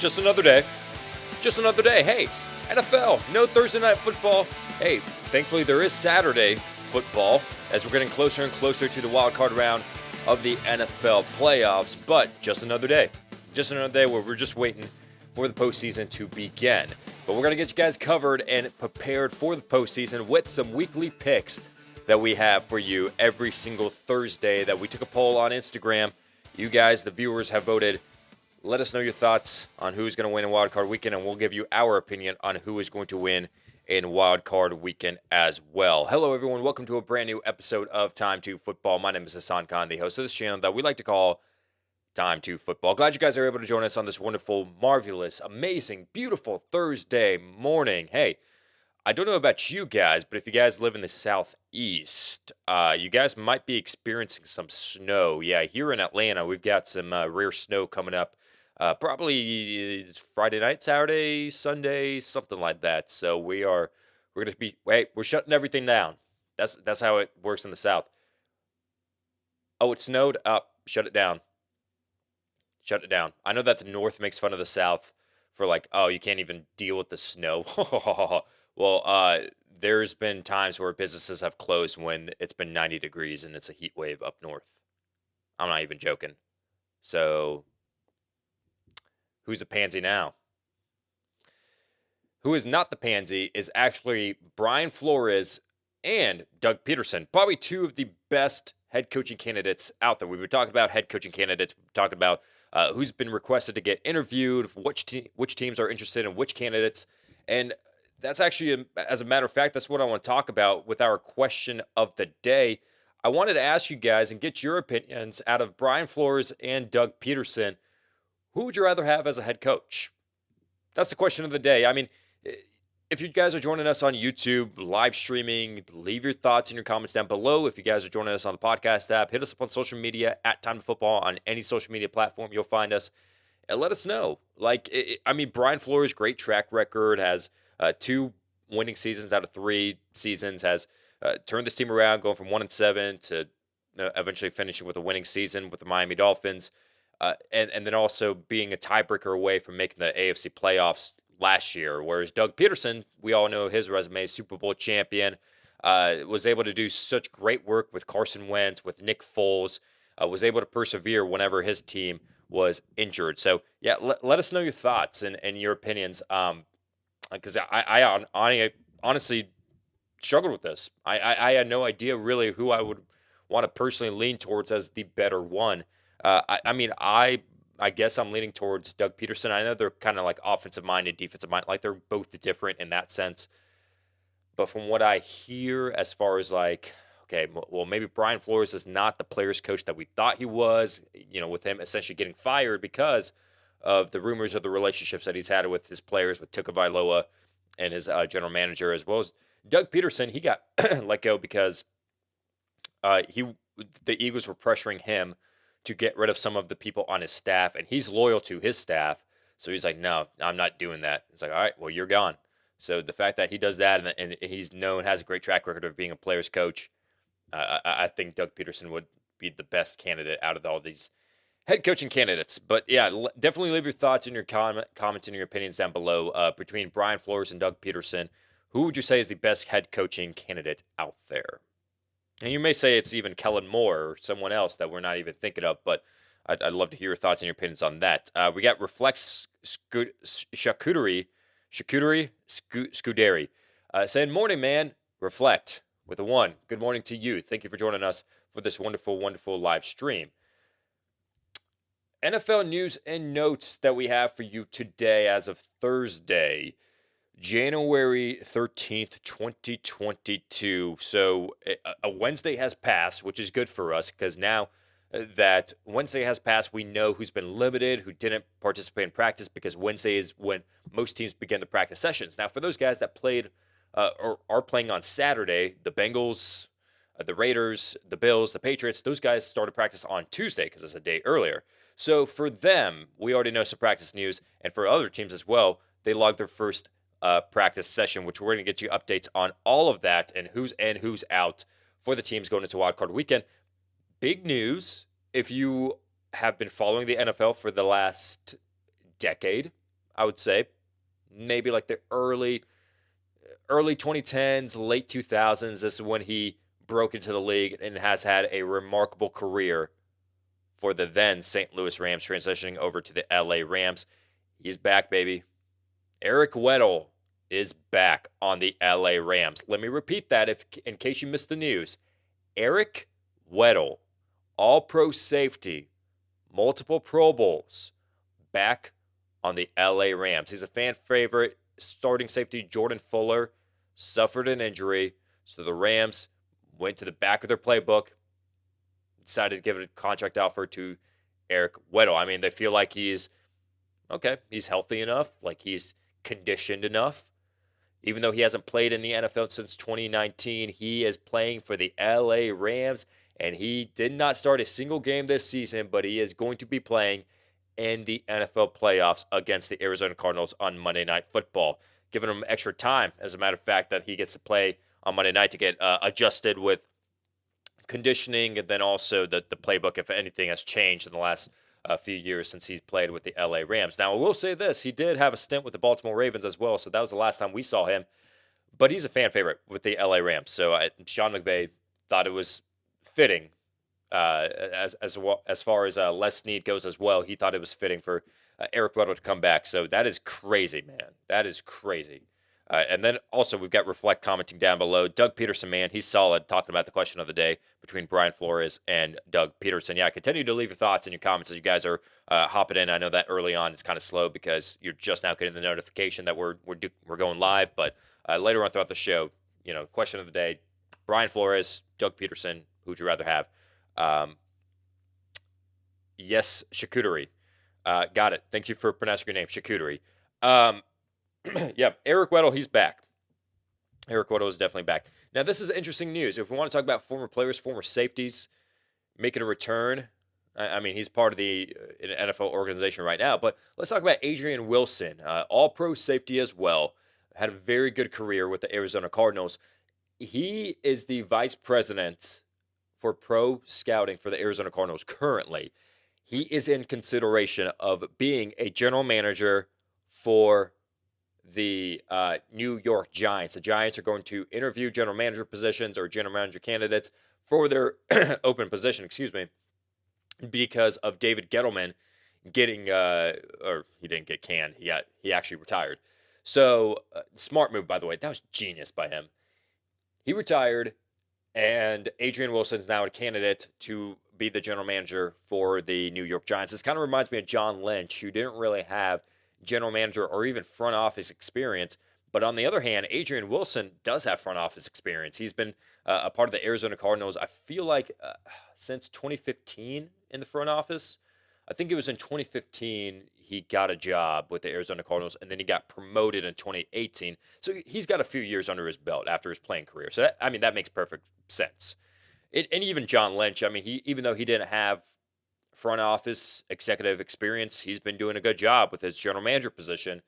Just another day. Just another day. Hey, NFL, no Thursday night football. Hey, thankfully there is Saturday football as we're getting closer and closer to the wild card round of the NFL playoffs. But just another day. Just another day where we're just waiting for the postseason to begin. But we're going to get you guys covered and prepared for the postseason with some weekly picks that we have for you every single Thursday that we took a poll on Instagram. You guys, the viewers, have voted. Let us know your thoughts on who's going to win in Wild Card Weekend, and we'll give you our opinion on who is going to win in Wild Card Weekend as well. Hello, everyone. Welcome to a brand new episode of Time2Football. My name is Hassan Khan, the host of this channel that we like to call Time2Football. Glad you guys are able to join us on this wonderful, marvelous, amazing, beautiful Thursday morning. Hey, I don't know about you guys, but if you guys live in the southeast, you guys might be experiencing some snow. Yeah, here in Atlanta, we've got some rare snow coming up. Probably Friday night, Saturday, Sunday, something like that. So we're shutting everything down. That's how it works in the South. Oh, it snowed up. Shut it down. Shut it down. I know that the North makes fun of the South for like, oh, you can't even deal with the snow. Well, there's been times where businesses have closed when it's been 90 degrees and it's a heat wave up north. I'm not even joking. So who's a pansy now? Who is not the pansy is actually Brian Flores and Doug Pederson. Probably two of the best head coaching candidates out there. We've been talking about head coaching candidates. We've been talking about who's been requested to get interviewed, which teams are interested in which candidates. And that's actually, as a matter of fact, that's what I want to talk about with our question of the day. I wanted to ask you guys and get your opinions out of Brian Flores and Doug Pederson. Who would you rather have as a head coach? That's the question of the day. I mean, if you guys are joining us on YouTube, live streaming, leave your thoughts and your comments down below. If you guys are joining us on the podcast app, hit us up on social media at Time2Football on any social media platform. You'll find us and let us know. Brian Flores, great track record, has 2 winning seasons out of 3 seasons, has turned this team around, going from 1-7 to eventually finishing with a winning season with the Miami Dolphins. And then also being a tiebreaker away from making the AFC playoffs last year. Whereas Doug Pederson, we all know his resume, Super Bowl champion, was able to do such great work with Carson Wentz, with Nick Foles, was able to persevere whenever his team was injured. So, yeah, let us know your thoughts and your opinions. Because I honestly struggled with this. I had no idea really who I would want to personally lean towards as the better one. I guess I'm leaning towards Doug Pederson. I know they're kind of like offensive minded, defensive minded, like they're both different in that sense. But from what I hear, as far as like, okay, well, maybe Brian Flores is not the players coach that we thought he was, with him essentially getting fired because of the rumors of the relationships that he's had with his players, with Tagovailoa and his general manager, as well as Doug Pederson. He got let go because the Eagles were pressuring him to get rid of some of the people on his staff, and he's loyal to his staff. So he's like, no, I'm not doing that. It's like, all right, well, you're gone. So the fact that he does that and he's known, has a great track record of being a player's coach, I think Doug Pederson would be the best candidate out of all these head coaching candidates. But yeah, definitely leave your thoughts and your comments and your opinions down below. Between Brian Flores and Doug Pederson, who would you say is the best head coaching candidate out there? And you may say it's even Kellen Moore or someone else that we're not even thinking of, but I'd love to hear your thoughts and your opinions on that. We got Reflex Scuderi, saying, morning, man. Reflect with a 1. Good morning to you. Thank you for joining us for this wonderful, wonderful live stream. NFL news and notes that we have for you today as of Thursday, January 13th, 2022. So a Wednesday has passed, which is good for us because now that Wednesday has passed, we know who's been limited, who didn't participate in practice, because Wednesday is when most teams begin the practice sessions. Now, for those guys that played or are playing on Saturday, the Bengals, the Raiders, the Bills, the Patriots, those guys started practice on Tuesday because it's a day earlier. So for them, we already know some practice news, and for other teams as well, they logged their first practice session, which we're going to get you updates on all of that and who's out for the teams going into Wild Card Weekend. Big news, if you have been following the NFL for the last decade, I would say. Maybe like the early 2010s, late 2000s. This is when he broke into the league and has had a remarkable career for the then St. Louis Rams, transitioning over to the LA Rams. He's back, baby. Eric Weddle is back on the LA Rams. Let me repeat that in case you missed the news. Eric Weddle, all-pro safety, multiple Pro Bowls, back on the LA Rams. He's a fan favorite. Starting safety Jordan Fuller suffered an injury, so the Rams went to the back of their playbook, decided to give a contract offer to Eric Weddle. I mean, they feel like he's healthy enough, like he's conditioned enough. Even though he hasn't played in the NFL since 2019, he is playing for the LA Rams, and he did not start a single game this season, but he is going to be playing in the NFL playoffs against the Arizona Cardinals on Monday Night Football, giving him extra time, as a matter of fact, that he gets to play on Monday night to get adjusted with conditioning, and then also the playbook, if anything has changed in the last few years since he's played with the LA Rams. Now, I will say this, he did have a stint with the Baltimore Ravens as well, so that was the last time we saw him, but he's a fan favorite with the LA Rams, so Sean McVay thought it was fitting, as far as Les Snead goes as well. He thought it was fitting for Eric Weddle to come back, so that is crazy, man. That is crazy. And then also we've got Reflect commenting down below. Doug Pederson, man, he's solid, talking about the question of the day between Brian Flores and Doug Pederson. Yeah, continue to leave your thoughts in your comments as you guys are hopping in. I know that early on it's kind of slow because you're just now getting the notification that we're going live. But later on throughout the show, question of the day: Brian Flores, Doug Pederson. Who'd you rather have? Yes, Charcuterie. Got it. Thank you for pronouncing your name, Charcuterie. Yeah, Eric Weddle, he's back. Eric Weddle is definitely back. Now, this is interesting news. If we want to talk about former players, former safeties making a return, I mean, he's part of the NFL organization right now, but let's talk about Adrian Wilson, all-pro safety as well. Had a very good career with the Arizona Cardinals. He is the vice president for pro scouting for the Arizona Cardinals currently. He is in consideration of being a general manager for the New York Giants. The Giants are going to interview general manager positions or general manager candidates for their open position, because of David Gettleman getting, or he didn't get canned. He actually retired. So smart move, by the way. That was genius by him. He retired, and Adrian Wilson's now a candidate to be the general manager for the New York Giants. This kind of reminds me of John Lynch, who didn't really have general manager or even front office experience. But on the other hand, Adrian Wilson does have front office experience. He's been a part of the Arizona Cardinals, I feel like, since 2015 in the front office. I think it was in 2015 he got a job with the Arizona Cardinals, and then he got promoted in 2018. So he's got a few years under his belt after his playing career. So, that makes perfect sense. And even John Lynch, even though he didn't have front office executive experience, he's been doing a good job with his general manager position,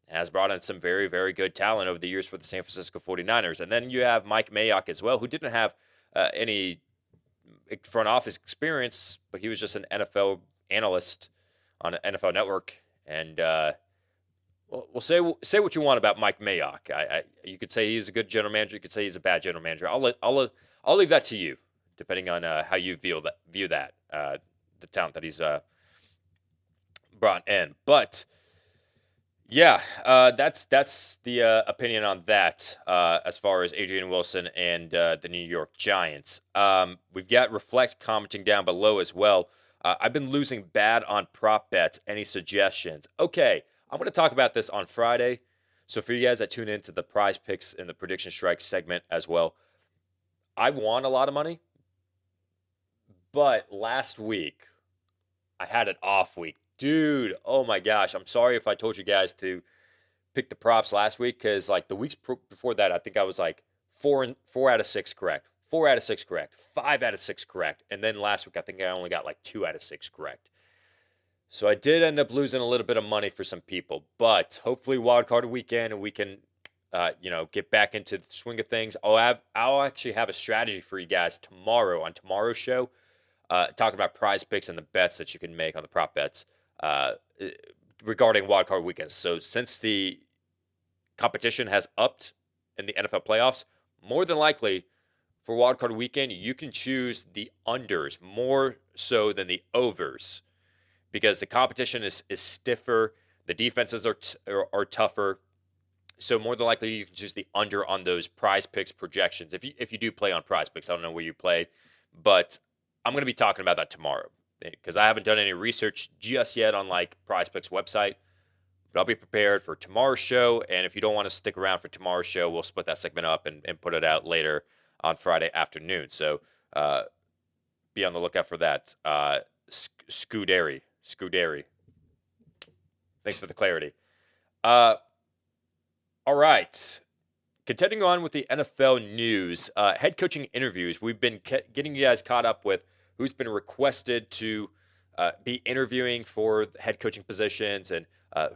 has brought in some very, very good talent over the years for the San Francisco 49ers. And then you have Mike Mayock as well, who didn't have any front office experience, but he was just an NFL analyst on an NFL Network. And we'll say what you want about Mike Mayock. You could say he's a good general manager. You could say he's a bad general manager. I'll leave that to you, depending on how you view that. The talent that he's brought in. But yeah, that's the opinion on that as far as Adrian Wilson and the New York Giants. We've got Reflect commenting down below as well. I've been losing bad on prop bets. Any suggestions? Okay, I'm going to talk about this on Friday. So for you guys that tune into the Prize Picks and the Prediction Strike segment as well, I won a lot of money. But last week, I had an off week. Dude, oh my gosh. I'm sorry if I told you guys to pick the props last week, because like the weeks before that, I think I was like 4 out of 6 correct. 4 out of 6 correct. 5 out of 6 correct. And then last week, I think I only got like 2 out of 6 correct. So I did end up losing a little bit of money for some people. But hopefully wild card weekend, and we can get back into the swing of things. I'll actually have a strategy for you guys tomorrow on tomorrow's show. Talking about Prize Picks and the bets that you can make on the prop bets. regarding wildcard weekends. So since the competition has upped in the NFL playoffs, more than likely for wildcard weekend, you can choose the unders more so than the overs because the competition is stiffer. The defenses are tougher. So more than likely, you can choose the under on those Prize Picks projections. If you do play on Prize Picks, I don't know where you play, but I'm going to be talking about that tomorrow because I haven't done any research just yet on like Prize Picks website. But I'll be prepared for tomorrow's show. And if you don't want to stick around for tomorrow's show, we'll split that segment up and put it out later on Friday afternoon. So be on the lookout for that. Scuderi. Thanks for the clarity. All right. Continuing on with the NFL news, head coaching interviews. We've been getting you guys caught up with who's been requested to be interviewing for head coaching positions and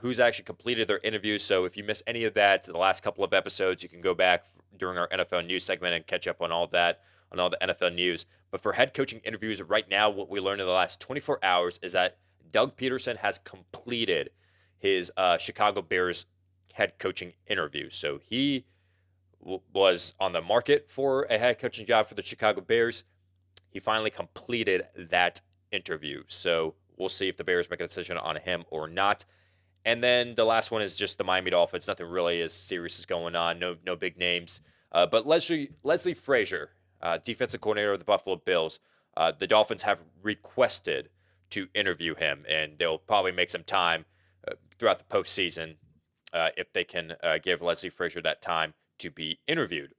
who's actually completed their interviews. So if you missed any of that, the last couple of episodes, you can go back during our NFL news segment and catch up on all that, on all the NFL news. But for head coaching interviews right now, what we learned in the last 24 hours is that Doug Pederson has completed his Chicago Bears head coaching interview. So he was on the market for a head coaching job for the Chicago Bears. He finally completed that interview. So we'll see if the Bears make a decision on him or not. And then the last one is just the Miami Dolphins. Nothing really as serious is going on. No big names. But Leslie Frazier, defensive coordinator of the Buffalo Bills, the Dolphins have requested to interview him, and they'll probably make some time throughout the postseason if they can give Leslie Frazier that time to be interviewed.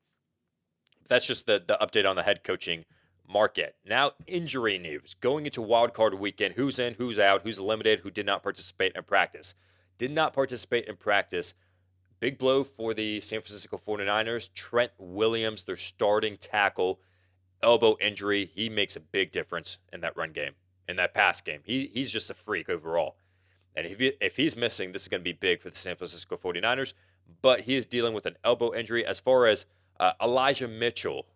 That's just the update on the head coaching market. Now, injury news. Going into wildcard weekend, who's in, who's out, who's limited, who did not participate in practice. Did not participate in practice. Big blow for the San Francisco 49ers. Trent Williams, their starting tackle, elbow injury. He makes a big difference in that run game, in that pass game. He's just a freak overall. And if he's missing, this is going to be big for the San Francisco 49ers. But he is dealing with an elbow injury. As far as Elijah Mitchell,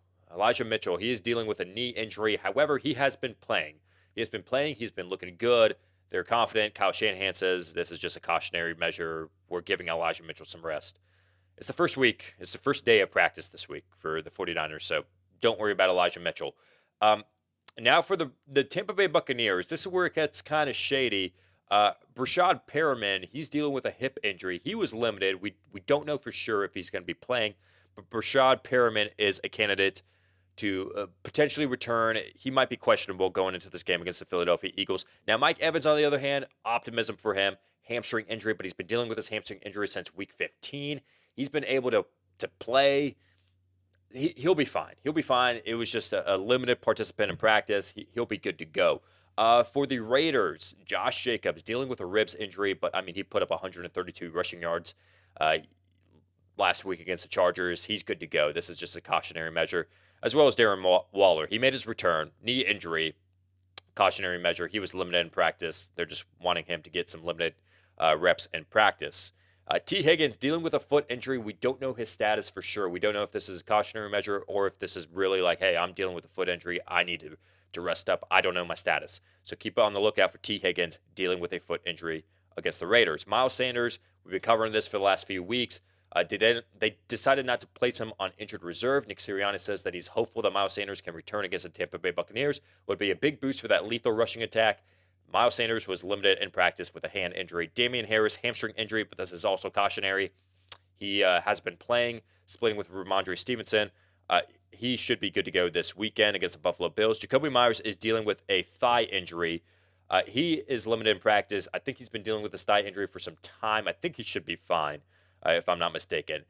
he is dealing with a knee injury. However, he has been playing. He's been looking good. They're confident. Kyle Shanahan says this is just a cautionary measure. We're giving Elijah Mitchell some rest. It's the first week. It's the first day of practice this week for the 49ers, so don't worry about Elijah Mitchell. Now for the Tampa Bay Buccaneers, this is where it gets kind of shady. Brashad Perriman, he's dealing with a hip injury. He was limited. We don't know for sure if he's going to be playing, but Brashad Perriman is a candidate to potentially return. He might be questionable going into this game against the Philadelphia Eagles. Now, Mike Evans, on the other hand, optimism for him. Hamstring injury, but he's been dealing with his hamstring injury since week 15. He's been able to play. He'll be fine. He'll be fine. It was just a limited participant in practice. He'll be good to go. For the Raiders, Josh Jacobs dealing with a ribs injury, but I mean, he put up 132 rushing yards last week against the Chargers. He's good to go. This is just a cautionary measure. As well as Darren Waller. He made his return. Knee injury, cautionary measure. He was limited in practice. They're just wanting him to get some limited reps in practice. T. Higgins dealing with a foot injury. We don't know his status for sure. We don't know if this is a cautionary measure or if this is really like, hey, I'm dealing with a foot injury. I need to rest up. I don't know my status. So keep on the lookout for T. Higgins dealing with a foot injury against the Raiders. Miles Sanders, we've been covering this for the last few weeks. They decided not to place him on injured reserve. Nick Sirianni says that he's hopeful that Miles Sanders can return against the Tampa Bay Buccaneers. Would be a big boost for that lethal rushing attack. Miles Sanders was limited in practice with a hand injury. Damian Harris, hamstring injury, but this is also cautionary. He has been playing, splitting with Ramondre Stevenson. He should be good to go this weekend against the Buffalo Bills. Jacoby Myers is dealing with a thigh injury. He is limited in practice. I think he's been dealing with this thigh injury for some time. I think he should be fine. If I'm not mistaken.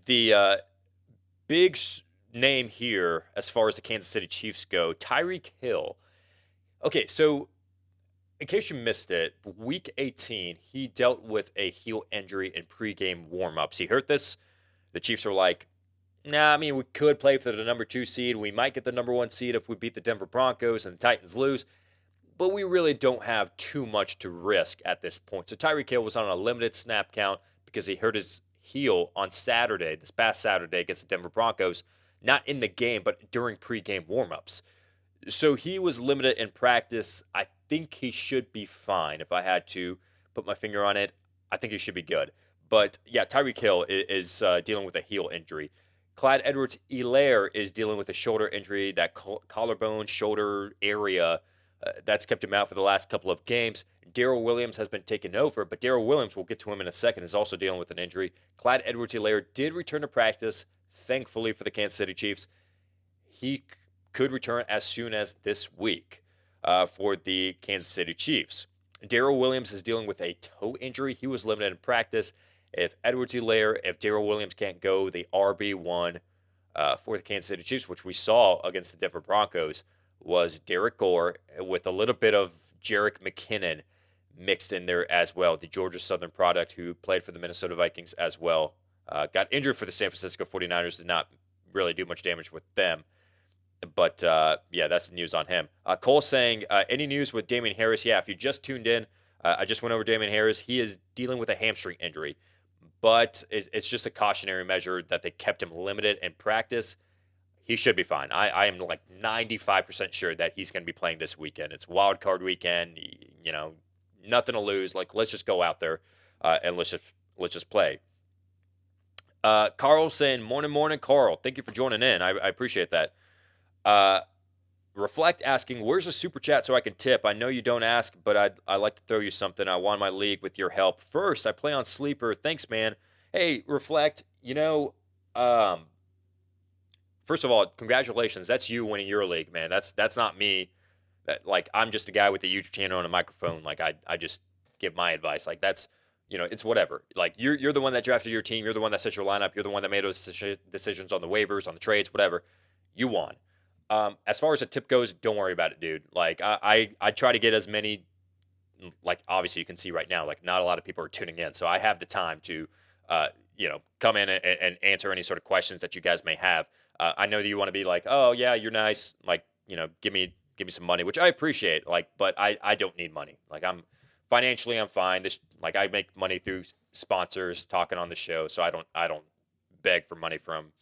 The big name here, as far as the Kansas City Chiefs go, Tyreek Hill. Okay, so in case you missed it, week 18, he dealt with a heel injury in pregame warmups. He hurt this. The Chiefs were like, nah, I mean, we could play for the number 2 seed. We might get the number 1 seed if we beat the Denver Broncos and the Titans lose. But we really don't have too much to risk at this point. So Tyreek Hill was on a limited snap count because he hurt his heel on Saturday, this past Saturday against the Denver Broncos, not in the game, but during pregame warmups. So he was limited in practice. I think he should be fine. If I had to put my finger on it, I think he should be good. But yeah, Tyreek Hill is dealing with a heel injury. Clyde Edwards-Helaire is dealing with a shoulder injury, that collarbone, shoulder area that's kept him out for the last couple of games. Darrell Williams has been taken over, but Darrell Williams, we'll get to him in a second, is also dealing with an injury. Clyde Edwards-Helaire did return to practice, thankfully for the Kansas City Chiefs. He could return as soon as this week for the Kansas City Chiefs. Darrell Williams is dealing with a toe injury. He was limited in practice. If Edwards-Helaire, if Darrell Williams can't go, the RB1 for the Kansas City Chiefs, which we saw against the Denver Broncos, was Derek Gore with a little bit of Jerick McKinnon mixed in there as well, the Georgia Southern product who played for the Minnesota Vikings as well. Got injured for the San Francisco 49ers, did not really do much damage with them. But, yeah, that's the news on him. Cole saying, any news with Damian Harris? Yeah, if you just tuned in, I just went over Damian Harris. He is dealing with a hamstring injury, but it's just a cautionary measure that they kept him limited in practice. He should be fine. I am like 95% sure that he's going to be playing this weekend. It's wild card weekend, you know, nothing to lose. Like, let's just go out there and let's just play. Carl saying, morning, Carl. Thank you for joining in. I appreciate that. Reflect asking, where's the super chat so I can tip? I know you don't ask, but I'd like to throw you something. I won my league with your help. First, I play on Sleeper. Thanks, man. Hey, Reflect, you know, first of all, congratulations. That's you winning your league, man. That's not me. Like, I'm just a guy with a YouTube channel and a microphone. Like, I just give my advice. Like, that's, you know, it's whatever. Like, you're the one that drafted your team. You're the one that set your lineup. You're the one that made those decisions on the waivers, on the trades, whatever. You won. As far as a tip goes, don't worry about it, dude. Like, I try to get as many, like, obviously you can see right now, like, not a lot of people are tuning in. So I have the time to, you know, come in and answer any sort of questions that you guys may have. I know that you want to be like, oh yeah, you're nice. Like, you know, give me some money, which I appreciate. Like, but I don't need money. Like, I'm financially, I'm fine. Like, I make money through sponsors talking on the show. So I don't beg for money from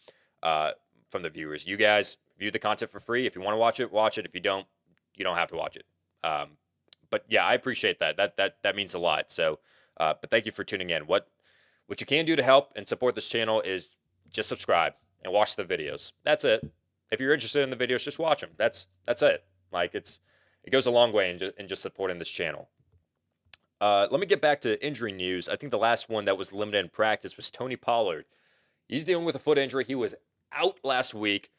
the viewers. You guys view the content for free. If you want to watch it, watch it. If you don't have to watch it. But yeah, I appreciate that. That means a lot. So, but thank you for tuning in. What you can do to help and support this channel is just subscribe and watch the videos. That's it. If you're interested in the videos, just watch them. That's it. Like, it goes a long way in just supporting this channel. Let me get back to injury news. I think the last one that was limited in practice was Tony Pollard. He's dealing with a foot injury. He was out last week.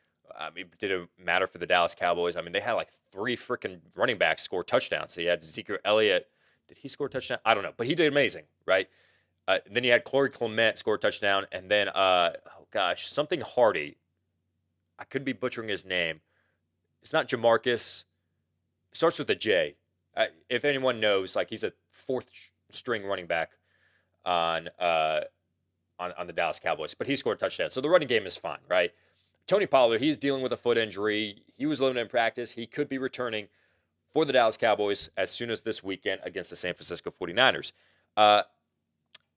It didn't matter for the Dallas Cowboys. I mean, they had like 3 freaking running backs score touchdowns. They had Ezekiel Elliott. Did he score a touchdown? I don't know, but he did amazing, right? Then you had Corey Clement score a touchdown, and then something Hardy. I could be butchering his name. It's not Jamarcus. It starts with a J. If anyone knows, like, he's a 4th string running back on the Dallas Cowboys, but he scored a touchdown. So the running game is fine, right? Tony Pollard, he's dealing with a foot injury. He was limited in practice. He could be returning for the Dallas Cowboys as soon as this weekend against the San Francisco 49ers.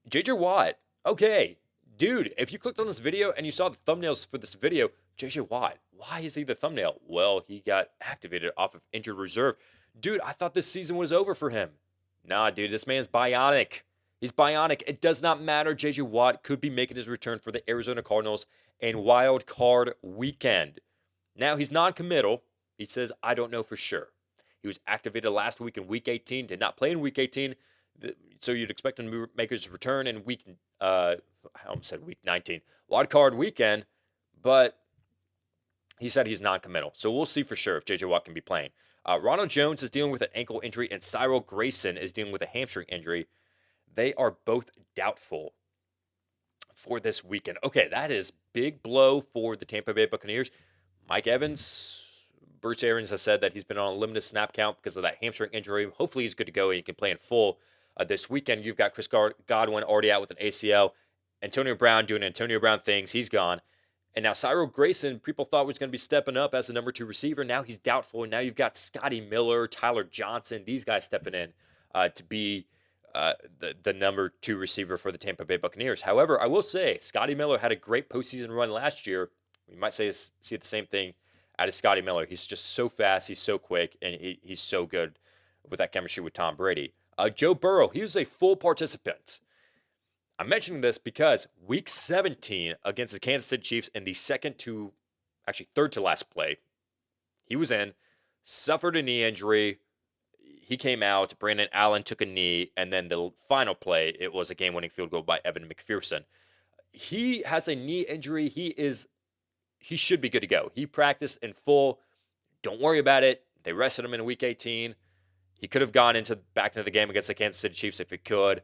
J.J. Watt, okay. Dude, if you clicked on this video and you saw the thumbnails for this video, J.J. Watt, why is he the thumbnail? Well, he got activated off of injured reserve. Dude, I thought this season was over for him. Nah, dude, this man's bionic. He's bionic. It does not matter. J.J. Watt could be making his return for the Arizona Cardinals in wild card weekend. Now, he's non-committal. He says, I don't know for sure. He was activated last week in Week 18, did not play in Week 18, so you'd expect him to make his return in Week 19, wild card weekend, but he said he's non-committal. So we'll see for sure if J.J. Watt can be playing. Ronald Jones is dealing with an ankle injury, and Cyril Grayson is dealing with a hamstring injury. They are both doubtful for this weekend. Okay, that is big blow for the Tampa Bay Buccaneers. Mike Evans, Bruce Arians has said that he's been on a limited snap count because of that hamstring injury. Hopefully he's good to go and he can play in full this weekend. You've got Chris Godwin already out with an ACL. Antonio Brown doing Antonio Brown things. He's gone. And now Cyril Grayson, people thought was going to be stepping up as the number 2 receiver. Now he's doubtful. And now you've got Scottie Miller, Tyler Johnson, these guys stepping in to be the number 2 receiver for the Tampa Bay Buccaneers. However, I will say Scottie Miller had a great postseason run last year. We might see the same thing out of Scottie Miller. He's just so fast. He's so quick, and he's so good with that chemistry with Tom Brady. Joe Burrow, he was a full participant. I'm mentioning this because week 17 against the Kansas City Chiefs in the third to last play, he was in, suffered a knee injury. He came out, Brandon Allen took a knee, and then the final play, it was a game-winning field goal by Evan McPherson. He has a knee injury. He should be good to go. He practiced in full. Don't worry about it. They rested him in week 18. He could have gone back into the game against the Kansas City Chiefs if he could.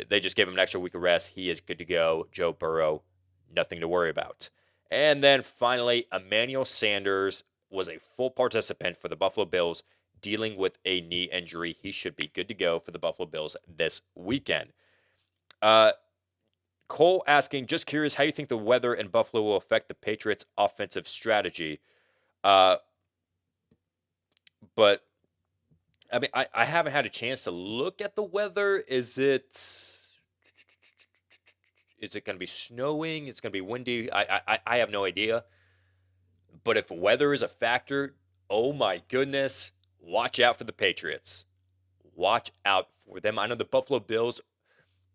They just gave him an extra week of rest. He is good to go. Joe Burrow, nothing to worry about. And then finally, Emmanuel Sanders was a full participant for the Buffalo Bills, dealing with a knee injury. He should be good to go for the Buffalo Bills this weekend. Cole asking, just curious how you think the weather in Buffalo will affect the Patriots' offensive strategy. But I mean, I haven't had a chance to look at the weather. Is it going to be snowing? It's going to be windy. I have no idea. But if weather is a factor, oh my goodness, watch out for the Patriots. Watch out for them. I know the Buffalo Bills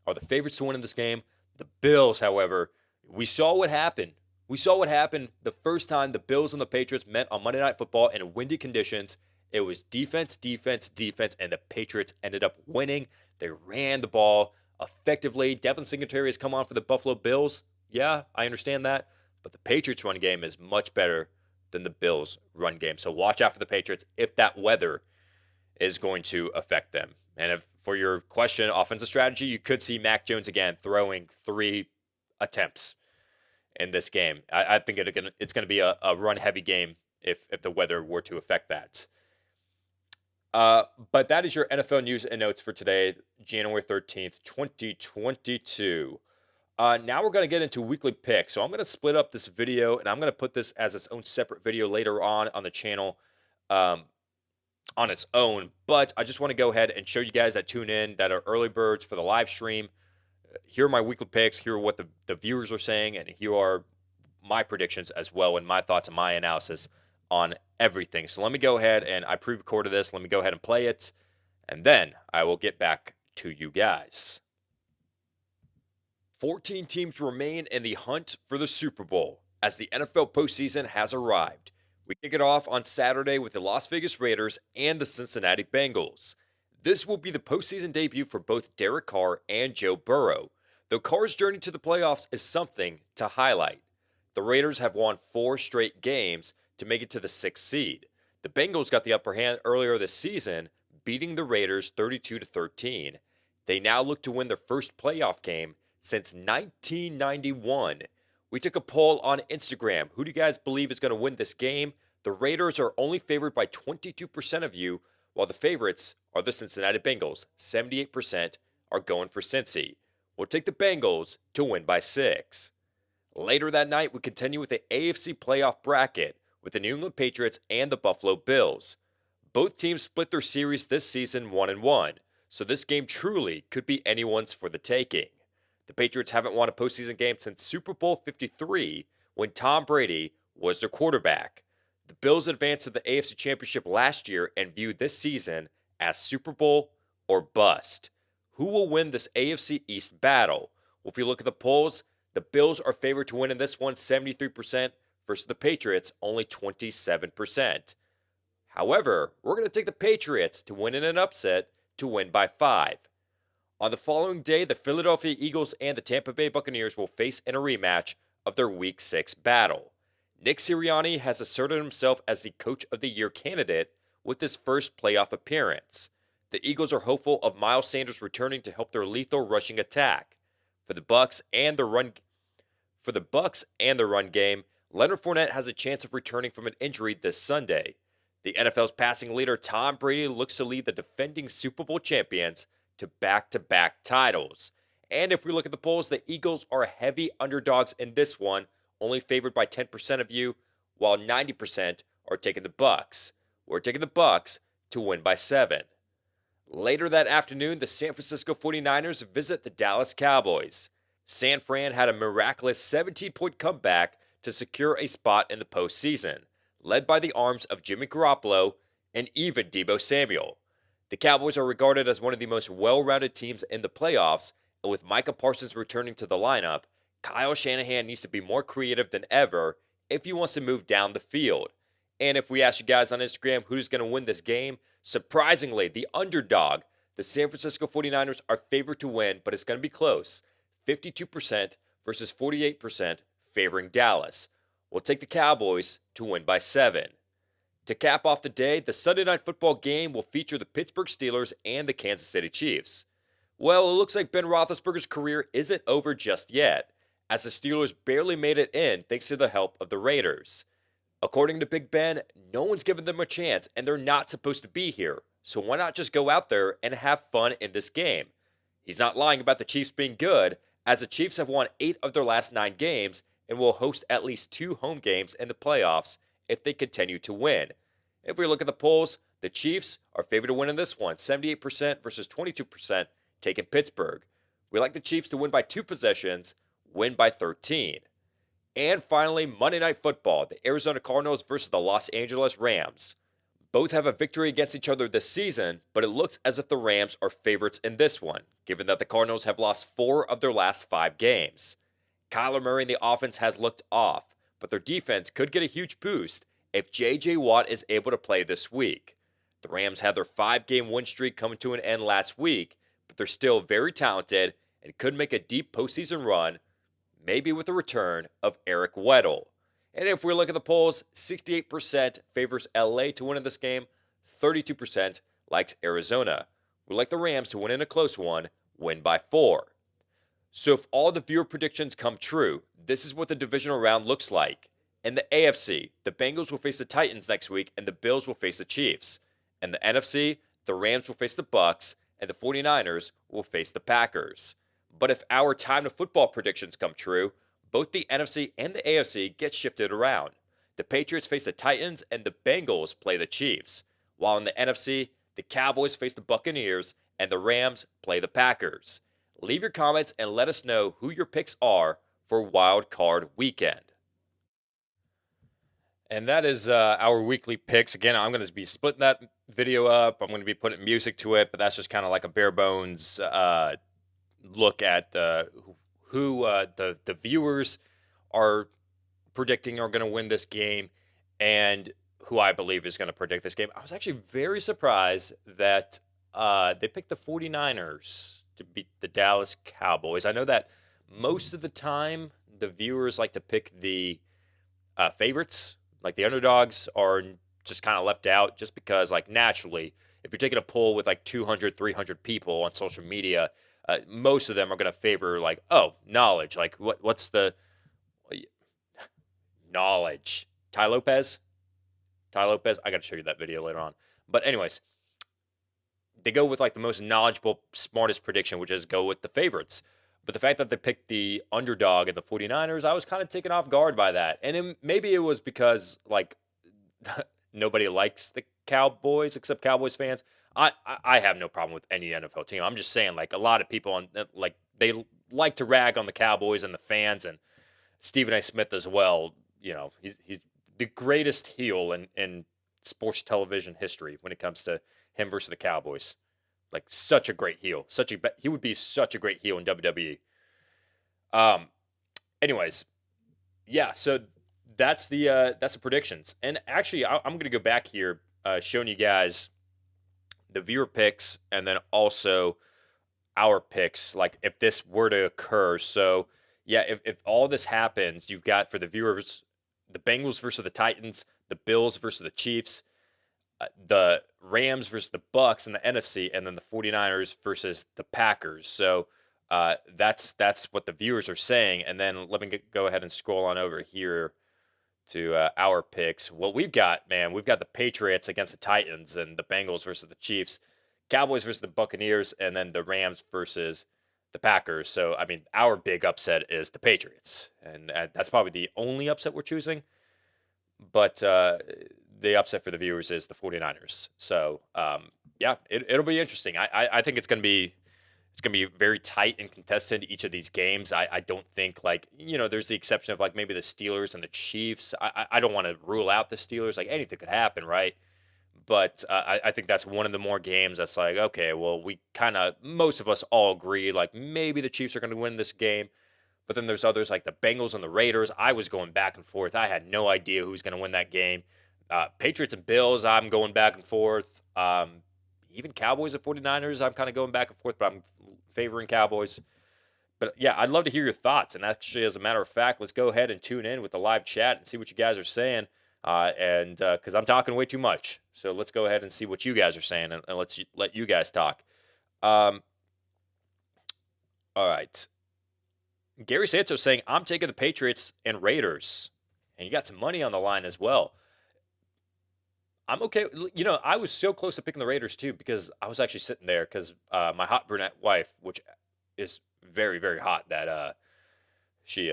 are the favorites to win in this game. The Bills, however, we saw what happened. We saw what happened the first time the Bills and the Patriots met on Monday Night Football in windy conditions. It was defense, defense, defense, and the Patriots ended up winning. They ran the ball effectively. Devin Singletary has come on for the Buffalo Bills. Yeah, I understand that. But the Patriots' run game is much better than the Bills' run game. So watch out for the Patriots if that weather is going to affect them. And if, for your question, offensive strategy, you could see Mac Jones again throwing 3 attempts in this game. I think it's going to be a run-heavy game if the weather were to affect that. But that is your NFL news and notes for today, January 13th, 2022. Now we're going to get into weekly picks. So I'm going to split up this video, and I'm going to put this as its own separate video later on the channel on its own. But I just want to go ahead and show you guys that tune in, that are early birds for the live stream. Here are my weekly picks. Here are what the viewers are saying, and here are my predictions as well, and my thoughts and my analysis on everything. So let me go ahead, and I pre-recorded this. Let me go ahead and play it, and then I will get back to you guys. 14 teams remain in the hunt for the Super Bowl as the NFL postseason has arrived. We kick it off on Saturday with the Las Vegas Raiders and the Cincinnati Bengals. This will be the postseason debut for both Derek Carr and Joe Burrow, though Carr's journey to the playoffs is something to highlight. The Raiders have won 4 straight games to make it to the 6th seed. The Bengals got the upper hand earlier this season, beating the Raiders 32-13. They now look to win their first playoff game since 1991. We took a poll on Instagram. Who do you guys believe is going to win this game? The Raiders are only favored by 22% of you, while the favorites are the Cincinnati Bengals. 78% are going for Cincy. We'll take the Bengals to win by 6. Later that night, we continue with the AFC playoff bracket with the New England Patriots and the Buffalo Bills. Both teams split their series this season 1-1, so this game truly could be anyone's for the taking. The Patriots haven't won a postseason game since Super Bowl 53 when Tom Brady was their quarterback. The Bills advanced to the AFC Championship last year and viewed this season as Super Bowl or bust. Who will win this AFC East battle? Well, if you look at the polls, the Bills are favored to win in this one 73% versus the Patriots only 27%. However, we're going to take the Patriots to win in an upset to win by 5. On the following day, the Philadelphia Eagles and the Tampa Bay Buccaneers will face in a rematch of their Week 6 battle. Nick Sirianni has asserted himself as the Coach of the Year candidate with his first playoff appearance. The Eagles are hopeful of Miles Sanders returning to help their lethal rushing attack. For the Bucs and the run game, Leonard Fournette has a chance of returning from an injury this Sunday. The NFL's passing leader Tom Brady looks to lead the defending Super Bowl champions to back-to-back titles. And if we look at the polls, the Eagles are heavy underdogs in this one, only favored by 10% of you, while 90% are taking the Bucs. We're taking the Bucs to win by 7. Later that afternoon, the San Francisco 49ers visit the Dallas Cowboys. San Fran had a miraculous 17-point comeback to secure a spot in the postseason, led by the arms of Jimmy Garoppolo and even Deebo Samuel. The Cowboys are regarded as one of the most well-rounded teams in the playoffs, and with Micah Parsons returning to the lineup, Kyle Shanahan needs to be more creative than ever if he wants to move down the field. And if we ask you guys on Instagram who's going to win this game, surprisingly, the underdog, the San Francisco 49ers, are favored to win, but it's going to be close. 52% versus 48% favoring Dallas. We'll take the Cowboys to win by 7. To cap off the day, the Sunday Night Football game will feature the Pittsburgh Steelers and the Kansas City Chiefs. Well, it looks like Ben Roethlisberger's career isn't over just yet, as the Steelers barely made it in thanks to the help of the Raiders. According to Big Ben, no one's given them a chance, and they're not supposed to be here, so why not just go out there and have fun in this game? He's not lying about the Chiefs being good, as the Chiefs have won 8 of their last 9 games and will host at least 2 home games in the playoffs if they continue to win. If we look at the polls, the Chiefs are favored to win in this one, 78% versus 22% taking Pittsburgh. We like the Chiefs to win by 2 possessions, win by 13. And finally, Monday Night Football, the Arizona Cardinals versus the Los Angeles Rams. Both have a victory against each other this season, but it looks as if the Rams are favorites in this one, given that the Cardinals have lost 4 of their last 5 games. Kyler Murray and the offense has looked off, but their defense could get a huge boost if J.J. Watt is able to play this week. The Rams had their 5-game win streak coming to an end last week, but they're still very talented and could make a deep postseason run, maybe with the return of Eric Weddle. And if we look at the polls, 68% favors LA to win in this game, 32% likes Arizona. We like the Rams to win in a close one, win by 4. So if all the viewer predictions come true, this is what the divisional round looks like. In the AFC, the Bengals will face the Titans next week, and the Bills will face the Chiefs. In the NFC, the Rams will face the Bucs, and the 49ers will face the Packers. But if our Time to Football predictions come true, both the NFC and the AFC get shifted around. The Patriots face the Titans, and the Bengals play the Chiefs. While in the NFC, the Cowboys face the Buccaneers, and the Rams play the Packers. Leave your comments and let us know who your picks are for Wild Card Weekend. And that is our weekly picks. Again, I'm going to be splitting that video up. I'm going to be putting music to it, but that's just kind of like a bare bones look at who the viewers are predicting are going to win this game and who I believe is going to predict this game. I was actually very surprised that they picked the 49ers to beat the Dallas Cowboys. I know that most of the time the viewers like to pick the favorites, like the underdogs are just kind of left out just because, like, naturally, if you're taking a poll with like 200, 300 people on social media, most of them are going to favor, like, oh, knowledge. Like, what's the knowledge? Ty Lopez? I got to show you that video later on. But anyways, they go with like the most knowledgeable, smartest prediction, which is go with the favorites. But the fact that they picked the underdog and the 49ers, I was kind of taken off guard by that. And maybe it was because, like, nobody likes the Cowboys except Cowboys fans. I have no problem with any NFL team. I'm just saying, like, a lot of people, like, they like to rag on the Cowboys and the fans, and Stephen A. Smith as well. You know, he's the greatest heel in sports television history when it comes to him versus the Cowboys. Like, such a great heel. He would be such a great heel in WWE. Anyways, yeah. So that's the predictions. And actually, I'm going to go back here, showing you guys the viewer picks and then also our picks. Like, if this were to occur. So yeah, if all this happens, you've got for the viewers the Bengals versus the Titans, the Bills versus the Chiefs, the Rams versus the Bucs in the NFC, and then the 49ers versus the Packers. So that's what the viewers are saying. And then let me go ahead and scroll on over here to our picks. What we've got, man, we've got the Patriots against the Titans and the Bengals versus the Chiefs, Cowboys versus the Buccaneers, and then the Rams versus the Packers. So, I mean, our big upset is the Patriots. And that's probably the only upset we're choosing. But the upset for the viewers is the 49ers. So, yeah, it'll be interesting. I think it's going to be very tight and contested, each of these games. I don't think, like, you know, there's the exception of, like, maybe the Steelers and the Chiefs. I don't want to rule out the Steelers. Like, anything could happen, right? But I think that's one of the more games that's like, okay, well, we kind of, most of us all agree, like maybe the Chiefs are going to win this game. But then there's others like the Bengals and the Raiders. I was going back and forth. I had no idea who was going to win that game. Patriots and Bills, I'm going back and forth. Even Cowboys and 49ers, I'm kind of going back and forth, but I'm favoring Cowboys. But yeah, I'd love to hear your thoughts. And actually, as a matter of fact, let's go ahead and tune in with the live chat and see what you guys are saying. And because I'm talking way too much. So let's go ahead and see what you guys are saying, and let's let you guys talk. All right. Gary Santos saying, I'm taking the Patriots and Raiders. And you got some money on the line as well. I'm okay. You know, I was so close to picking the Raiders too because I was actually sitting there because my hot brunette wife, which is very, very hot, that she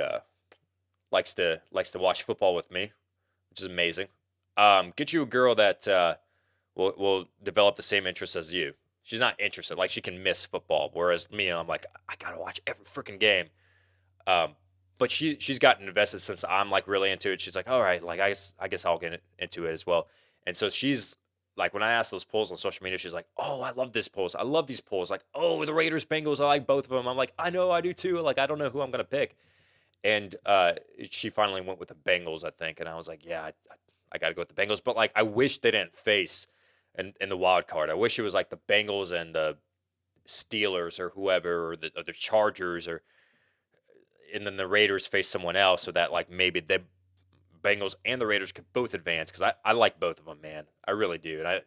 likes to watch football with me, which is amazing. Get you a girl that will develop the same interests as you. She's not interested. Like, she can miss football, whereas me, I'm like, I gotta watch every freaking game. But she's gotten invested since I'm like really into it. She's like, all right, like I guess I'll get into it as well. And so she's like, when I ask those polls on social media, she's like, oh, I love this polls. I love these polls. Like, oh, the Raiders, Bengals, I like both of them. I'm like, I know, I do too. Like, I don't know who I'm gonna pick. And she finally went with the Bengals, I think. And I was like, yeah, I got to go with the Bengals. But like, I wish they didn't face in the wild card. I wish it was like the Bengals and the Steelers or whoever, or the Chargers, and then the Raiders face someone else, so that like maybe the Bengals and the Raiders could both advance, because I like both of them, man. I really do. And I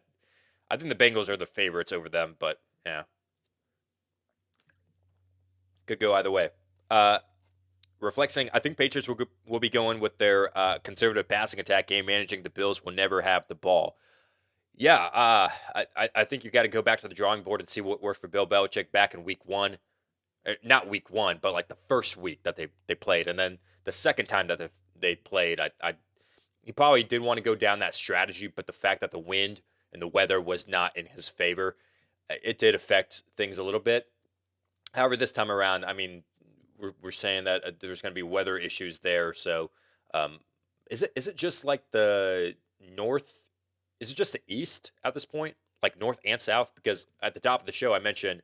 think the Bengals are the favorites over them, but yeah, could go either way. Reflecting, I think Patriots will be going with their conservative passing attack, game managing. The Bills will never have the ball. Yeah, I think you got to go back to the drawing board and see what worked for Bill Belichick back in week one. Not week one, but like the first week that they played. And then the second time that they played, he probably did want to go down that strategy, but the fact that the wind and the weather was not in his favor, it did affect things a little bit. However, this time around, I mean, we're saying that there's going to be weather issues there. So, is it just like the north? Is it just the east at this point, like north and south? Because at the top of the show, I mentioned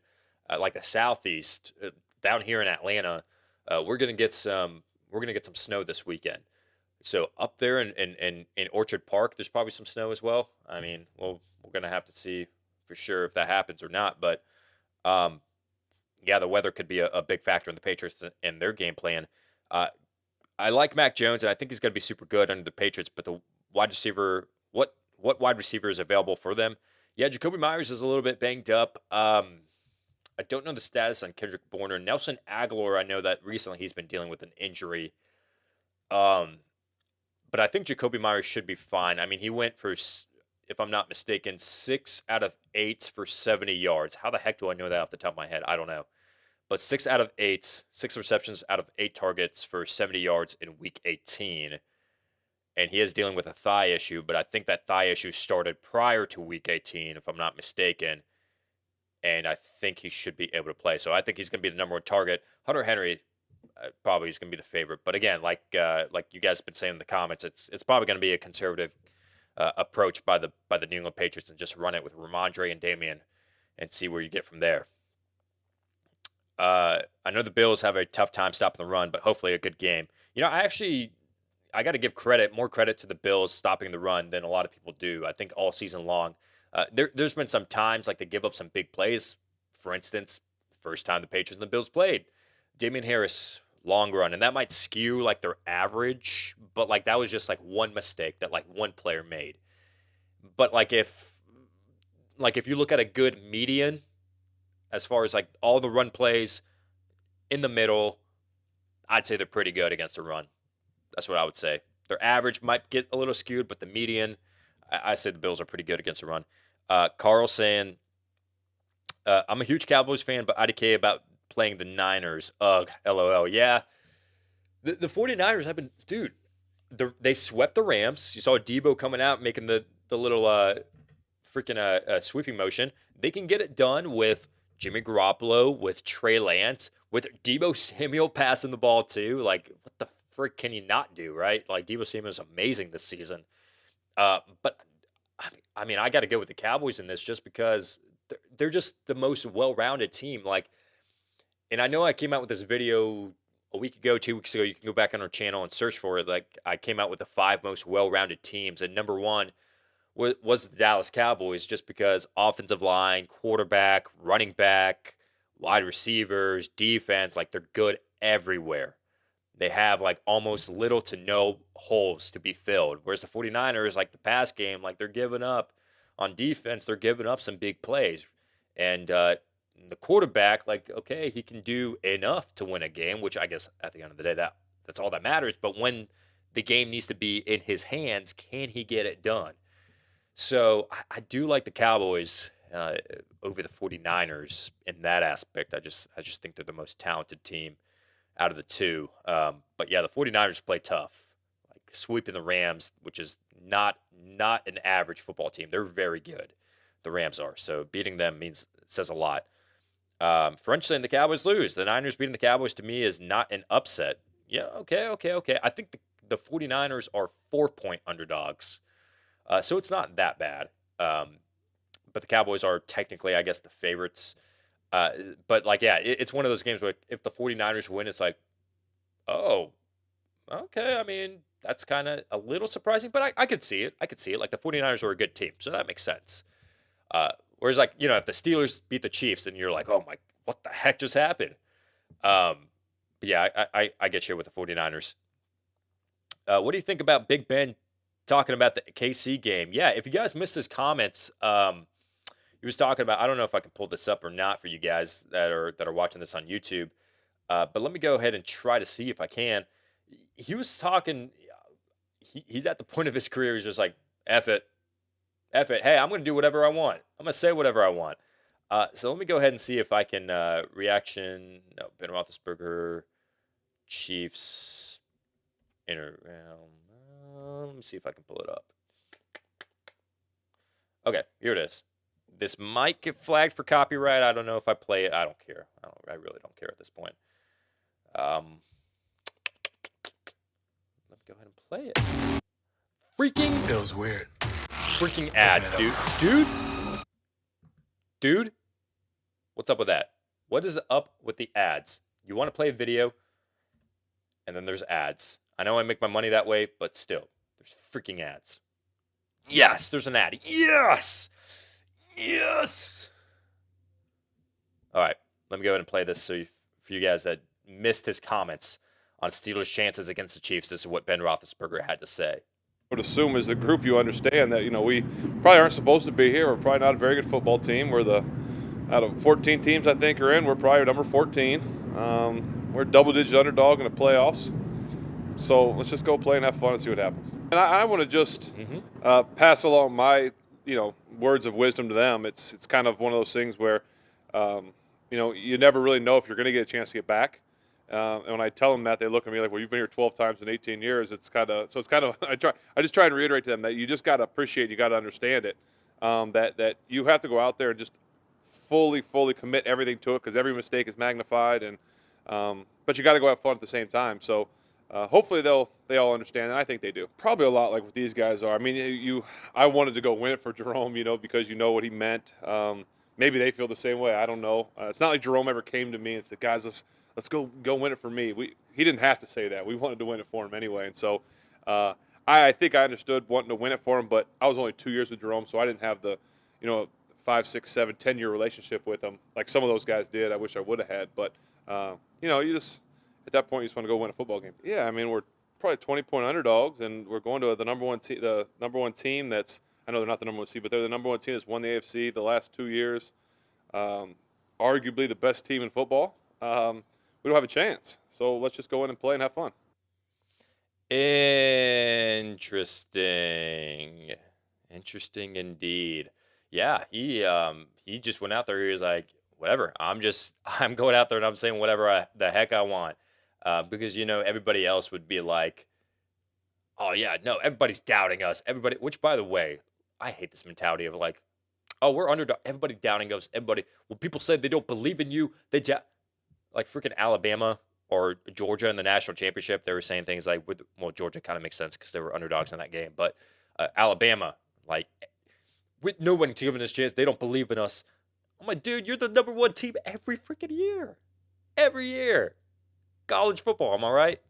like the southeast down here in Atlanta. We're gonna get some snow this weekend. So up there in Orchard Park, there's probably some snow as well. I mean, well, we're gonna have to see for sure if that happens or not. But yeah, the weather could be a big factor in the Patriots and their game plan. I like Mac Jones, and I think he's going to be super good under the Patriots. But the wide receiver, what wide receiver is available for them? Yeah, Jacoby Myers is a little bit banged up. I don't know the status on Kendrick Bourne. Nelson Aguilar, I know that recently he's been dealing with an injury. But I think Jacoby Myers should be fine. I mean, he went for, if I'm not mistaken, 6 out of 8 for 70 yards. How the heck do I know that off the top of my head? I don't know. But 6 out of 8, 6 receptions out of 8 targets for 70 yards in week 18. And he is dealing with a thigh issue, but I think that thigh issue started prior to week 18, if I'm not mistaken. And I think he should be able to play. So I think he's going to be the number one target. Hunter Henry probably is going to be the favorite. But again, like you guys have been saying in the comments, it's probably going to be a conservative approach by the New England Patriots, and just run it with Ramondre and Damian and see where you get from there. I know the Bills have a tough time stopping the run, but hopefully a good game. You know, I got to give more credit to the Bills stopping the run than a lot of people do. I think all season long, there's been some times like they give up some big plays. For instance, first time the Patriots and the Bills played, Damian Harris long run, and that might skew like their average, but like that was just like one mistake that like one player made. But like if you look at a good median, as far as like all the run plays in the middle, I'd say they're pretty good against the run. That's what I would say. Their average might get a little skewed, but the median, I say the Bills are pretty good against the run. Carl saying, I'm a huge Cowboys fan, but IDK about playing the Niners. Ugh, LOL. Yeah. The 49ers have been, dude, they swept the Rams. You saw Debo coming out making the little freaking sweeping motion. They can get it done with Jimmy Garoppolo, with Trey Lance, with Debo Samuel passing the ball too. Like, what the frick can you not do, right? Like, Debo Samuel is amazing this season. But I mean, I got to go with the Cowboys in this just because they're just the most well-rounded team. Like, and I know I came out with this video a week ago, 2 weeks ago. You can go back on our channel and search for it. Like, I came out with the 5 most well-rounded teams, and number one was the Dallas Cowboys, just because offensive line, quarterback, running back, wide receivers, defense, like they're good everywhere. They have like almost little to no holes to be filled. Whereas the 49ers, like the pass game, like they're giving up on defense, they're giving up some big plays. And the quarterback, like, okay, he can do enough to win a game, which I guess at the end of the day, that's all that matters. But when the game needs to be in his hands, can he get it done? So I do like the Cowboys over the 49ers in that aspect. I just think they're the most talented team out of the two. But yeah, the 49ers play tough, like sweeping the Rams, which is not an average football team. They're very good. The Rams are. So beating them says a lot. French saying the Cowboys lose. The Niners beating the Cowboys to me is not an upset. Yeah, okay. I think the 49ers are 4-point underdogs. So it's not that bad. But the Cowboys are technically, I guess, the favorites. But like, yeah, it's one of those games where if the 49ers win, it's like, oh, okay. I mean, that's kind of a little surprising, but I could see it. I could see it. Like the 49ers are a good team, so that makes sense. Whereas like, if the Steelers beat the Chiefs, then you're like, oh my, what the heck just happened? But yeah, I get you with the 49ers. What do you think about Big Ben talking about the KC game? Yeah, if you guys missed his comments, he was talking about, I don't know if I can pull this up or not for you guys that are watching this on YouTube, but let me go ahead and try to see if I can. He was talking, he's at the point of his career, he's just like, F it. Hey, I'm going to do whatever I want. I'm going to say whatever I want. So let me go ahead and see if I can, reaction, no, Ben Roethlisberger, Chiefs, let me see if I can pull it up. Okay, here it is. This might get flagged for copyright. I don't know if I play it. I don't care. I really don't care at this point. Let me go ahead and play it. Freaking feels weird. Freaking ads, dude. Dude, what's up with that? What is up with the ads? You want to play a video, and then there's ads. I know I make my money that way, but still, there's freaking ads. Yes, there's an ad. Yes. All right, let me go ahead and play this. So for you guys that missed his comments on Steelers' chances against the Chiefs, this is what Ben Roethlisberger had to say. I would assume as a group you understand that, we probably aren't supposed to be here. We're probably not a very good football team. We're out of 14 teams I think are in, we're probably number 14. We're a double-digit underdog in the playoffs. So let's just go play and have fun and see what happens. And I want to just pass along my, words of wisdom to them. It's kind of one of those things where, you never really know if you're going to get a chance to get back. And when I tell them that, they look at me like, well, you've been here 12 times in 18 years. It's kind of I just try and reiterate to them that you just got to appreciate, you got to understand it, that you have to go out there and just fully commit everything to it, because every mistake is magnified, and but you got to go have fun at the same time. So hopefully they all understand, and I think they do. Probably a lot like what these guys are. I mean, I wanted to go win it for Jerome, because you know what he meant. Maybe they feel the same way. I don't know. It's not like Jerome ever came to me and said, guys, let's go win it for me. He didn't have to say that. We wanted to win it for him anyway. And so I think I understood wanting to win it for him, but I was only 2 years with Jerome, so I didn't have the 5, 6, 7, 10-year relationship with him like some of those guys did. I wish I would have had. But, you just at that point, you just want to go win a football game. Yeah, I mean, we're probably 20-point underdogs, and we're going to the number one team that's – I know they're not the number one seed, but they're the number one team that's won the AFC the last 2 years. Arguably the best team in football. We don't have a chance. So let's just go in and play and have fun. Interesting indeed. Yeah, he just went out there. He was like, whatever. I'm going out there and I'm saying whatever the heck I want. Because, everybody else would be like, oh, yeah, no, everybody's doubting us. Everybody, which, by the way, I hate this mentality of like, oh, we're underdog. Everybody doubting us. Everybody, when people say they don't believe in you, like freaking Alabama or Georgia in the national championship, they were saying things like, Georgia kind of makes sense because they were underdogs in that game. But Alabama, like, No one's giving us a chance. They don't believe in us. I'm like, dude, you're the number one team every freaking year. Every year. College football, am I right?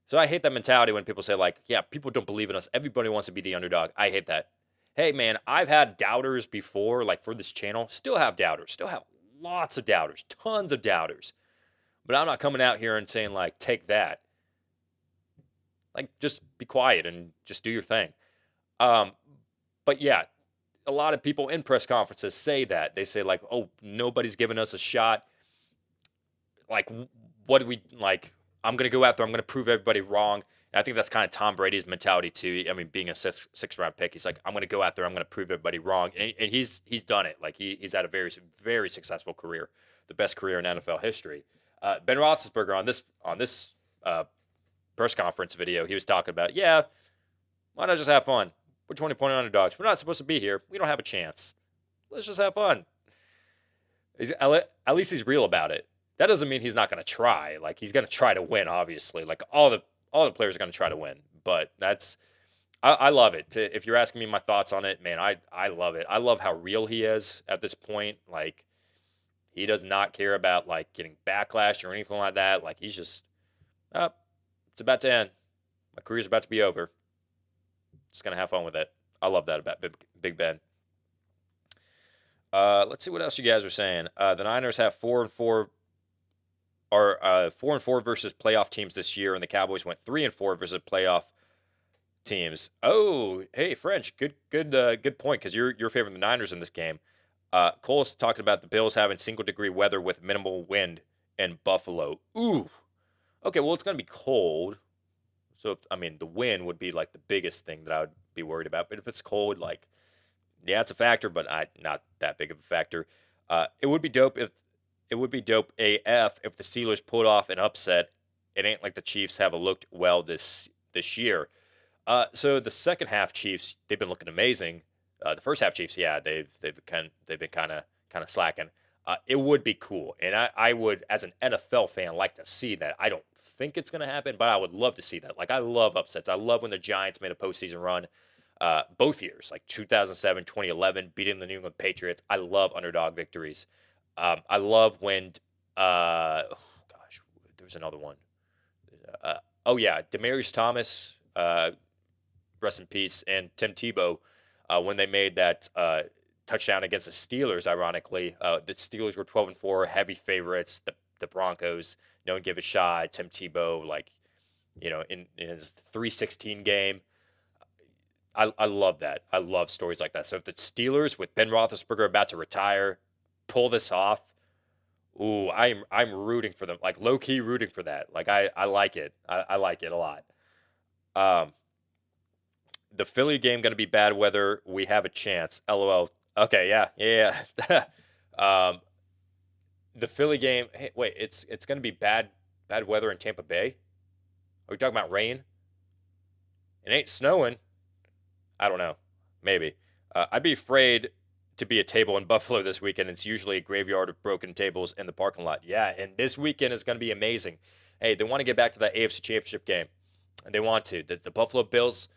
So I hate that mentality when people say, like, yeah, people don't believe in us. Everybody wants to be the underdog. I hate that. Hey, man, I've had doubters before, like for this channel. Still have doubters. Still have lots of doubters. Tons of doubters. But I'm not coming out here and saying, like, take that. Like, just be quiet and just do your thing. But yeah, a lot of people in press conferences say that. They say, like, oh, nobody's giving us a shot. Like, what do we, like, I'm going to go out there. I'm going to prove everybody wrong. And I think that's kind of Tom Brady's mentality, too. I mean, being a six-round pick, he's like, I'm going to go out there. I'm going to prove everybody wrong. And he's done it. Like, he's had a very, very successful career, the best career in NFL history. Ben Roethlisberger on this press conference video, he was talking about, yeah, why not just have fun? We're 20-point underdogs. We're not supposed to be here. We don't have a chance. Let's just have fun. At least he's real about it. That doesn't mean he's not going to try. Like, he's going to try to win, obviously. Like, all the players are going to try to win. But I love it. If you're asking me my thoughts on it, man, I love it. I love how real he is at this point. Like, he does not care about, like, getting backlash or anything like that. Like, he's just, it's about to end. My career's about to be over. Just going to have fun with it. I love that about Big Ben. Let's see what else you guys are saying. The Niners have 4-4 versus playoff teams this year, and the Cowboys went 3-4 versus playoff teams. Oh, hey, French, good point, because you're favoring the Niners in this game. Cole's talking about the Bills having single-degree weather with minimal wind in Buffalo. Ooh. Okay, well, it's going to be cold. So, I mean, the wind would be, like, the biggest thing that I would be worried about. But if it's cold, like, yeah, it's a factor, but not that big of a factor. It would be dope AF if the Steelers pulled off an upset. It ain't like the Chiefs haven't looked well this year. So the second half Chiefs, they've been looking amazing. The first half Chiefs, yeah, they've been kind of slacking. It would be cool, and I would, as an NFL fan, like to see that. I don't think it's going to happen, but I would love to see that. Like, I love upsets. I love when the Giants made a postseason run. Both years, like 2007, 2011, beating the New England Patriots. I love underdog victories. I love when, there's another one. Demaryius Thomas, rest in peace, and Tim Tebow, when they made that touchdown against the Steelers, ironically. The Steelers were 12-4, heavy favorites. The Broncos, no one give a shot. Tim Tebow, like, in his 3-16 game. I love that. I love stories like that. So if the Steelers, with Ben Roethlisberger about to retire, pull this off, ooh, I'm rooting for them. Like, low-key rooting for that. Like, I like it. I like it a lot. The Philly game going to be bad weather. We have a chance. LOL. Okay, yeah. The Philly game, hey, wait, it's going to be bad weather in Tampa Bay? Are we talking about rain? It ain't snowing. I don't know. Maybe. I'd be afraid to be a table in Buffalo this weekend. It's usually a graveyard of broken tables in the parking lot. Yeah, and this weekend is going to be amazing. Hey, they want to get back to that AFC Championship game. And they want to. The Buffalo Bills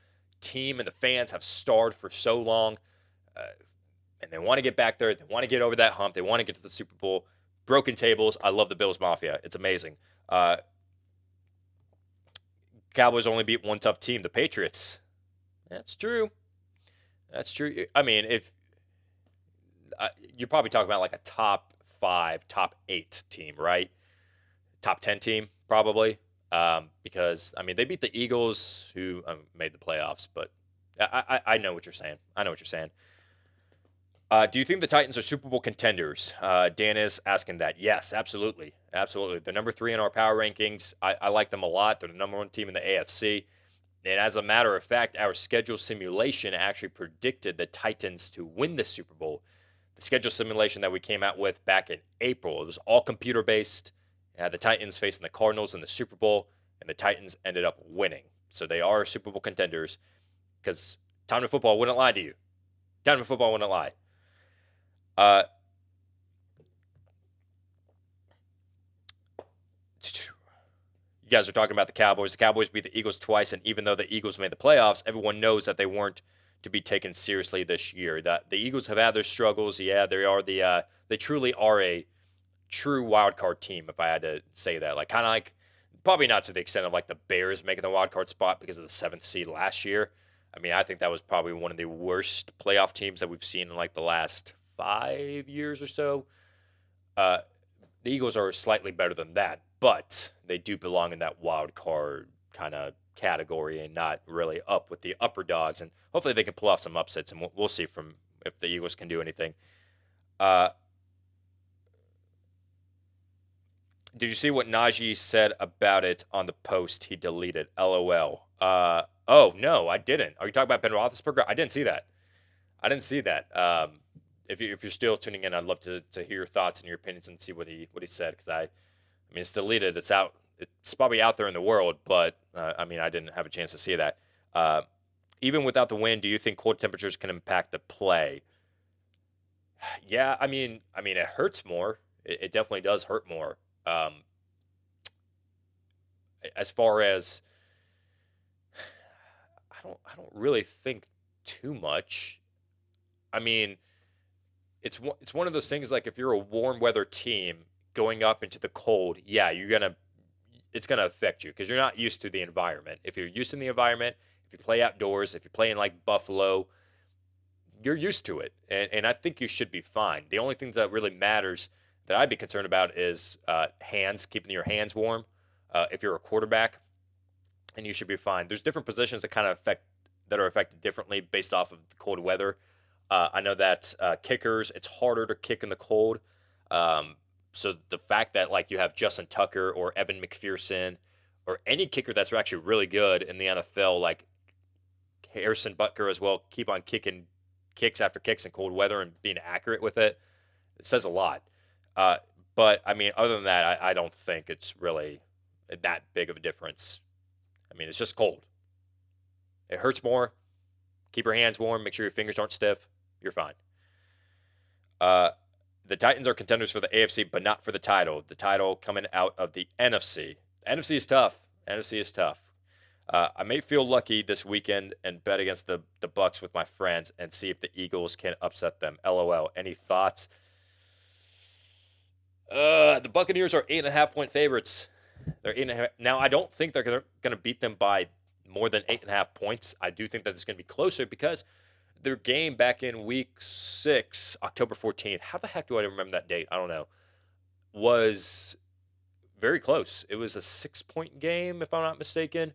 team and the fans have starved for so long. And they want to get back there. They want to get over that hump. They want to get to the Super Bowl. Broken tables. I love the Bills Mafia. It's amazing. Cowboys only beat one tough team, the Patriots. That's true. I mean, if you're probably talking about like a top 5, top 8 team, right? Top 10 team, probably. Because, I mean, they beat the Eagles, who made the playoffs. But I know what you're saying. Do you think the Titans are Super Bowl contenders? Dan is asking that. Yes, absolutely. They're number 3 in our power rankings. I like them a lot. They're the number 1 team in the AFC. And as a matter of fact, our schedule simulation actually predicted the Titans to win the Super Bowl. The schedule simulation that we came out with back in April, it was all computer-based. It had the Titans facing the Cardinals in the Super Bowl, and the Titans ended up winning. So they are Super Bowl contenders, because Time2Football wouldn't lie to you. Time2Football wouldn't lie. You guys are talking about the Cowboys. The Cowboys beat the Eagles twice, and even though the Eagles made the playoffs, everyone knows that they weren't to be taken seriously this year. That the Eagles have had their struggles. Yeah, they truly are a true wild card team, if I had to say that. Like, kind of like, probably not to the extent of like the Bears making the wild card spot because of the 7th seed last year. I mean, I think that was probably one of the worst playoff teams that we've seen in like the last 5 years or so. The Eagles are slightly better than that, but they do belong in that wild card kind of category and not really up with the upper dogs. And hopefully they can pull off some upsets, and we'll see from if the Eagles can do anything. Did you see what Najee said about it on the post he deleted? LOL. Oh, no, I didn't. Are you talking about Ben Roethlisberger? I didn't see that. If you're still tuning in, I'd love to hear your thoughts and your opinions and see what he said, because I mean, it's deleted. It's out. It's probably out there in the world, but I mean, I didn't have a chance to see that. Even without the win, do you think cold temperatures can impact the play? Yeah, I mean, it hurts more. It definitely does hurt more. As far as I don't really think too much. I mean, it's one of those things, like if you're a warm weather team going up into the cold, yeah, it's gonna affect you because you're not used to the environment. If you're used to the environment, if you play outdoors, if you're playing like Buffalo, you're used to it, and I think you should be fine. The only thing that really matters that I'd be concerned about is keeping your hands warm. If you're a quarterback, and you should be fine. There's different positions that are affected differently based off of the cold weather. I know that kickers, it's harder to kick in the cold. So the fact that like you have Justin Tucker or Evan McPherson or any kicker that's actually really good in the NFL, like Harrison Butker as well, keep on kicking kicks after kicks in cold weather and being accurate with it, it says a lot. But I mean, other than that, I don't think it's really that big of a difference. I mean, it's just cold. It hurts more. Keep your hands warm. Make sure your fingers aren't stiff. You're fine. The Titans are contenders for the AFC, but not for the title. The title coming out of the NFC. The NFC is tough. I may feel lucky this weekend and bet against the Bucs with my friends and see if the Eagles can upset them. LOL. Any thoughts? The Buccaneers are 8.5-point favorites. They're 8.5. Now, I don't think they're going to beat them by more than 8.5 points. I do think that it's going to be closer because their game back in week 6, October 14th, how the heck do I remember that date? I don't know, was very close. It was a 6-point game, if I'm not mistaken.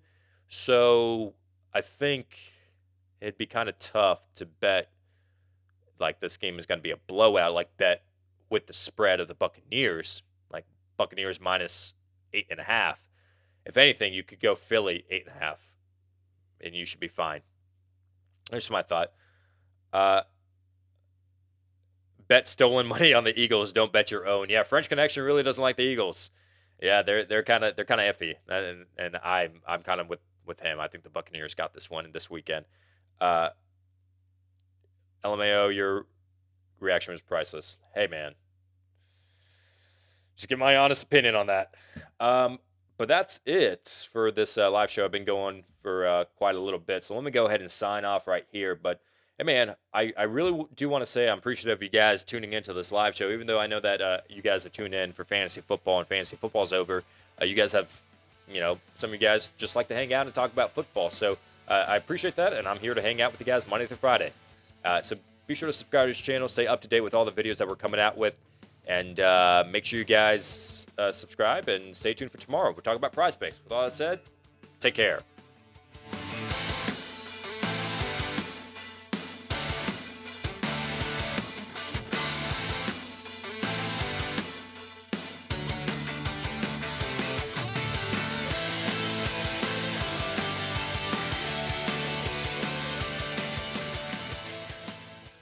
So I think it'd be kind of tough to bet like this game is going to be a blowout, like bet with the spread of the Buccaneers, like Buccaneers minus 8.5. If anything, you could go Philly 8.5, and you should be fine. That's just my thought. Bet stolen money on the Eagles. Don't bet your own. Yeah, French Connection really doesn't like the Eagles. Yeah, they're kind of iffy, and I'm kind of with him. I think the Buccaneers got this one this weekend. LMAO, your reaction was priceless. Hey, man. Just give my honest opinion on that. But that's it for this live show. I've been going for quite a little bit, so let me go ahead and sign off right here. But, hey, man, I really do want to say I'm appreciative of you guys tuning into this live show, even though I know that you guys have tuned in for fantasy football and fantasy football's over. You guys have, some of you guys just like to hang out and talk about football. So I appreciate that, and I'm here to hang out with you guys Monday through Friday. So be sure to subscribe to this channel, stay up to date with all the videos that we're coming out with, and make sure you guys subscribe and stay tuned for tomorrow. We're talking about Prize Picks. With all that said, take care.